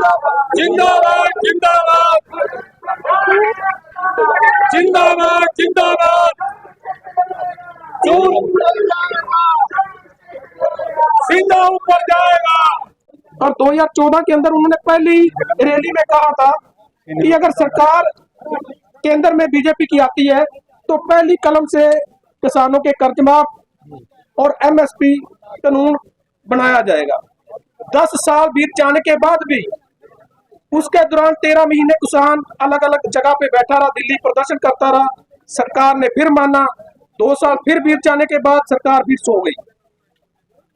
जिंदाबाद जिंदाबाद जिंदाबाद जिंदाबाद। सीधा ऊपर जाएगा। और 2014 के अंदर उन्होंने पहली रैली में कहा था कि अगर सरकार केंद्र में बीजेपी की आती है तो पहली कलम से किसानों के कर्ज माफ और एमएसपी कानून बनाया जाएगा। 10 साल बीत जाने के बाद भी उसके दौरान 13 महीने किसान अलग अलग जगह पे बैठा रहा, दिल्ली प्रदर्शन करता रहा। सरकार ने फिर माना, 2 साल फिर बीत जाने के बाद सरकार फिर सो गई।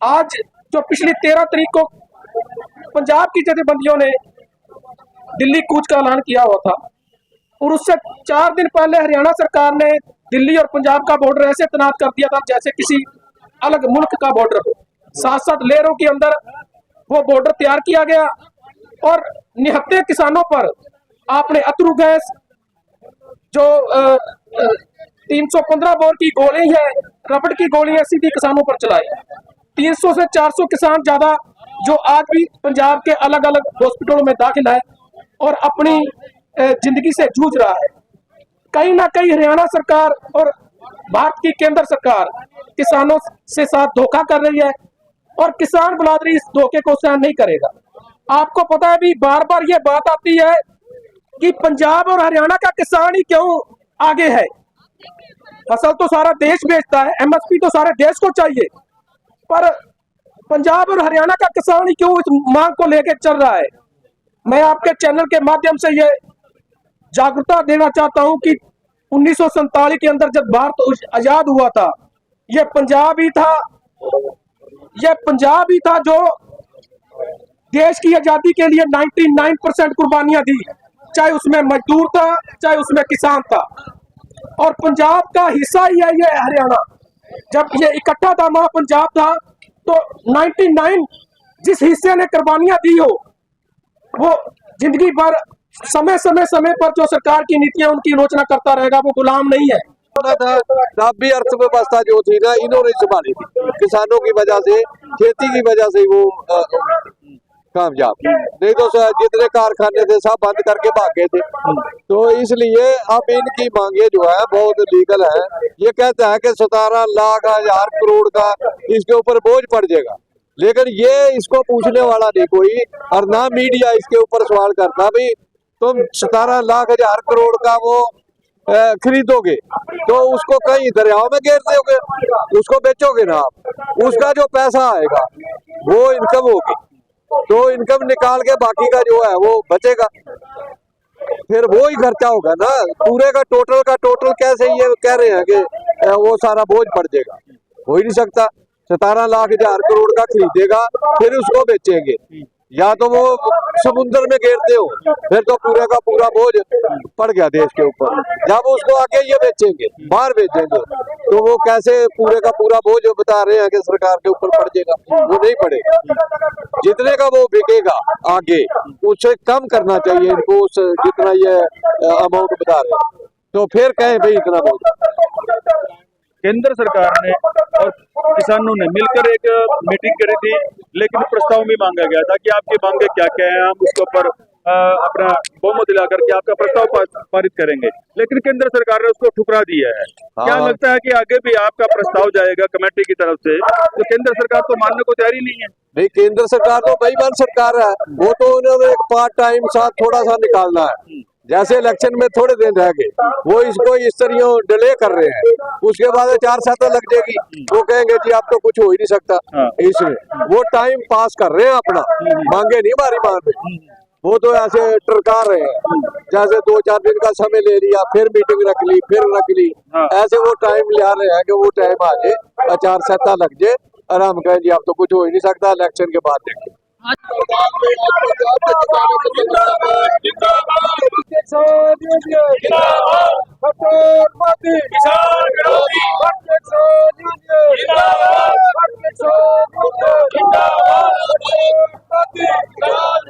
आज जो पिछली 13 तारीख को पंजाब की जथेबंदियों ने दिल्ली कूच का ऐलान किया हुआ था और उससे 4 दिन पहले हरियाणा सरकार ने दिल्ली और पंजाब का बॉर्डर ऐसे तैनात कर दिया था जैसे किसी अलग मुल्क का बॉर्डर हो। 7-7 लेयरों के अंदर वो बॉर्डर तैयार किया गया और निहत्थे किसानों पर आपने अथरू गैस जो 315 बोर की गोली है, रबड़ की गोली है, सीधी किसानों पर चलाई। 300 से 400 किसान ज्यादा जो आज भी पंजाब के अलग अलग हॉस्पिटलों में दाखिल है और अपनी जिंदगी से जूझ रहा है। कहीं ना कहीं हरियाणा सरकार और भारत की केंद्र सरकार किसानों से साथ धोखा कर रही है और किसान बिरादरी इस धोखे को सहन नहीं करेगा। आपको पता है भी बार बार ये बात आती है कि पंजाब और हरियाणा का किसान ही क्यों आगे है। फसल तो सारा देश बेचता है, एमएसपी तो सारे देश को चाहिए, पर पंजाब और हरियाणा का किसान ही क्यों इस मांग को लेकर चल रहा है। मैं आपके चैनल के माध्यम से ये जागरूकता देना चाहता हूं कि 1947 के अंदर जब भारत आजाद हुआ था, ये पंजाब ही था जो देश की आजादी के लिए 99% कुर्बानियां दी, चाहे उसमें मजदूर था चाहे उसमें किसान था। और पंजाब का हिस्सा ही है ये हरियाणा। जब ये इकट्ठा था वहां पंजाब था तो 99 जिस हिस्से ने कुर्बानियां दी हो वो जिंदगी भर समय पर जो सरकार की नीतियां उनकी आलोचना करता रहेगा, वो गुलाम नहीं है। तब भी अर्थव्यवस्था जो थी ना इन्होंने संभाली थी, किसानों की वजह से, खेती की वजह से वो कामयाब। नहीं तो जितने कारखाने थे सब बंद करके भाग गए थे। तो इसलिए अब इनकी मांगे जो है बहुत लीगल है। ये कहता है कि 17 लाख 1000 करोड़ का इसके ऊपर बोझ पड़ जाएगा, लेकिन ये इसको पूछने वाला नहीं कोई, और ना मीडिया इसके ऊपर सवाल करता। भाई तुम 17 लाख 1000 करोड़ का वो खरीदोगे तो उसको कहीं दरियाओं में घेर दोगे, उसको बेचोगे ना आप, उसका जो पैसा आएगा वो इनकम होगी, तो इनकम निकाल के बाकी का जो है वो बचेगा, फिर वो ही खर्चा होगा ना। पूरे का टोटल कैसे ये कह रहे हैं कि वो सारा बोझ पड़ जाएगा, हो ही नहीं सकता। 17 लाख 1000 करोड़ का खरीदेगा फिर उसको बेचेंगे, या तो वो समुद्र में घेरते हो, फिर तो पूरे का पूरा बोझ पड़ गया देश के ऊपर। जब उसको आगे ये बेचेंगे, बाहर बेचेंगे, तो वो कैसे पूरे का पूरा बोझ बता रहे हैं कि सरकार के ऊपर पड़ जाएगा, वो नहीं पड़ेगा। जितने का वो बिकेगा आगे उससे कम करना चाहिए इनको, उस जितना ये अमाउंट बता रहे हैं, तो फिर कहें भाई इतना बोझ। केंद्र सरकार ने और किसानों ने मिलकर एक मीटिंग करी थी, लेकिन प्रस्ताव में मांगा गया था कि आपकी मांगे क्या क्या है, हम उसके ऊपर अपना बहुमत दिलाकर के आपका प्रस्ताव पारित करेंगे, लेकिन केंद्र सरकार ने उसको ठुकरा दिया है। क्या लगता है कि आगे भी आपका प्रस्ताव जाएगा कमेटी की तरफ से? तो केंद्र सरकार तो मानने को तैयार ही नहीं है। नहीं, केंद्र सरकार तो बेईमान सरकार है, वो तो उन्होंने एक पार्ट टाइम साथ थोड़ा सा निकालना है। जैसे इलेक्शन में थोड़े दिन रह गए, वो इसको इस तरह डिले कर रहे हैं, उसके बाद 4 साल लग जाएगी, वो कहेंगे जी अब तो कुछ हो ही नहीं सकता। इसमें वो टाइम पास कर रहे हैं अपना, मांगे नहीं बारी मान रहे, वो तो ऐसे टरका रहे हैं, जैसे 2-4 दिन का समय ले लिया, फिर मीटिंग रख ली, फिर रख ली, ऐसे वो टाइम ले रहे हैं कि वो टाइम आ जाए, 4 साल लग जाए, और हम कहें जी अब तो कुछ हो ही नहीं सकता, इलेक्शन के बाद देखें। किसान